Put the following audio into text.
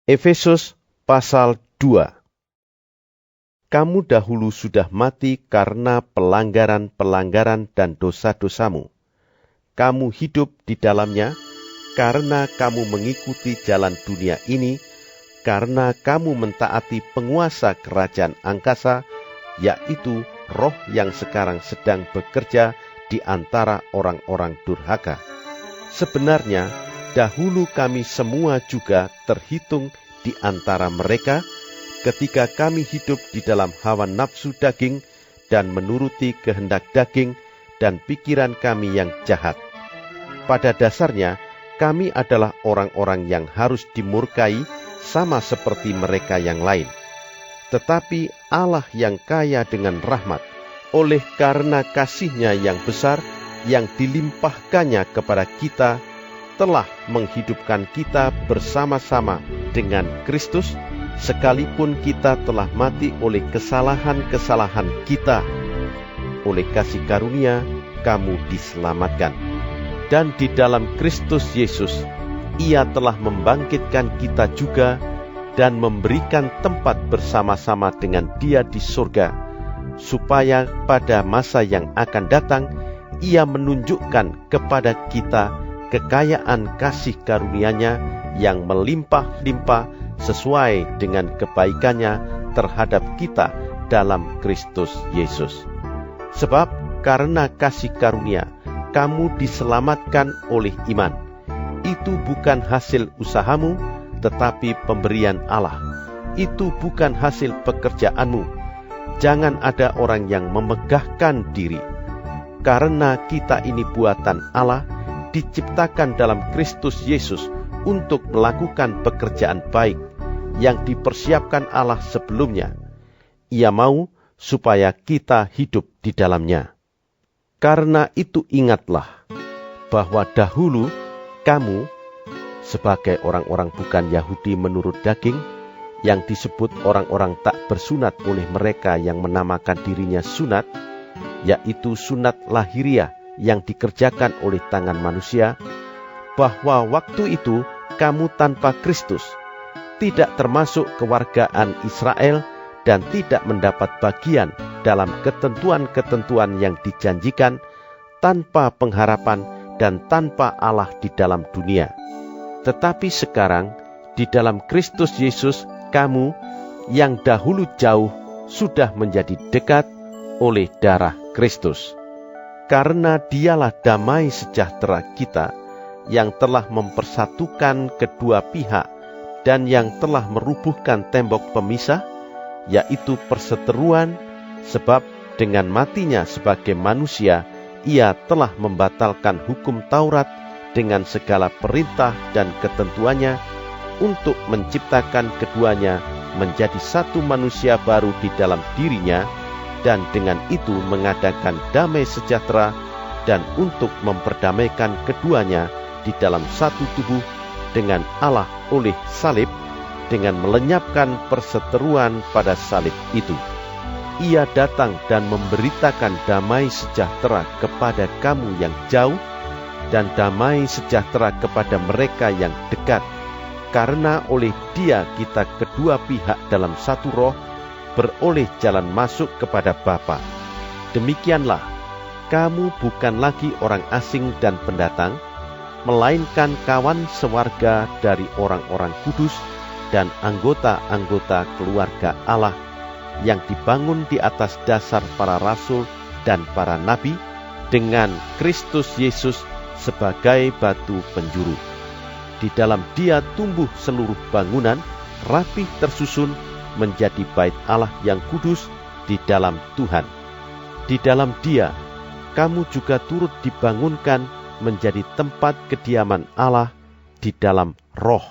Efesus pasal 2. Kamu dahulu sudah mati karena pelanggaran-pelanggaran dan dosa-dosamu. Kamu hidup di dalamnya karena kamu mengikuti jalan dunia ini, karena kamu mentaati penguasa kerajaan angkasa, yaitu roh yang sekarang sedang bekerja di antara orang-orang durhaka. Sebenarnya, dahulu kami semua juga terhitung di antara mereka, ketika kami hidup di dalam hawa nafsu daging dan menuruti kehendak daging dan pikiran kami yang jahat. Pada dasarnya, kami adalah orang-orang yang harus dimurkai sama seperti mereka yang lain. Tetapi Allah yang kaya dengan rahmat, oleh karena kasih-Nya yang besar yang dilimpahkannya kepada kita, telah menghidupkan kita bersama-sama dengan Kristus, sekalipun kita telah mati oleh kesalahan-kesalahan kita. Oleh kasih karunia, kamu diselamatkan. Dan di dalam Kristus Yesus, Ia telah membangkitkan kita juga dan memberikan tempat bersama-sama dengan Dia di surga, supaya pada masa yang akan datang, Ia menunjukkan kepada kita kekayaan kasih karunia-Nya yang melimpah-limpah sesuai dengan kebaikannya terhadap kita dalam Kristus Yesus. Sebab karena kasih karunia, kamu diselamatkan oleh iman. Itu bukan hasil usahamu, tetapi pemberian Allah. Itu bukan hasil pekerjaanmu. Jangan ada orang yang memegahkan diri. Karena kita ini buatan Allah, diciptakan dalam Kristus Yesus untuk melakukan pekerjaan baik yang dipersiapkan Allah sebelumnya. Ia mau supaya kita hidup di dalamnya. Karena itu ingatlah bahwa dahulu kamu sebagai orang-orang bukan Yahudi menurut daging, yang disebut orang-orang tak bersunat oleh mereka yang menamakan dirinya sunat, yaitu sunat lahiriah yang dikerjakan oleh tangan manusia, bahwa waktu itu kamu tanpa Kristus, tidak termasuk kewargaan Israel dan tidak mendapat bagian dalam ketentuan-ketentuan yang dijanjikan, tanpa pengharapan dan tanpa Allah di dalam dunia. Tetapi sekarang, di dalam Kristus Yesus, kamu yang dahulu jauh sudah menjadi dekat oleh darah Kristus. Karena Dialah damai sejahtera kita, yang telah mempersatukan kedua pihak dan yang telah merubuhkan tembok pemisah, yaitu perseteruan, sebab dengan matinya sebagai manusia, Ia telah membatalkan hukum Taurat dengan segala perintah dan ketentuannya, untuk menciptakan keduanya menjadi satu manusia baru di dalam dirinya, dan dengan itu mengadakan damai sejahtera, dan untuk memperdamaikan keduanya di dalam satu tubuh dengan Allah oleh salib, dengan melenyapkan perseteruan pada salib itu. Ia datang dan memberitakan damai sejahtera kepada kamu yang jauh, dan damai sejahtera kepada mereka yang dekat, karena oleh Dia kita kedua pihak dalam satu roh beroleh jalan masuk kepada Bapa. Demikianlah, kamu bukan lagi orang asing dan pendatang, melainkan kawan sewarga dari orang-orang kudus dan anggota-anggota keluarga Allah, yang dibangun di atas dasar para rasul dan para nabi, dengan Kristus Yesus sebagai batu penjuru. Di dalam Dia tumbuh seluruh bangunan, rapih tersusun menjadi bait Allah yang kudus di dalam Tuhan. Di dalam Dia, kamu juga turut dibangunkan menjadi tempat kediaman Allah di dalam Roh.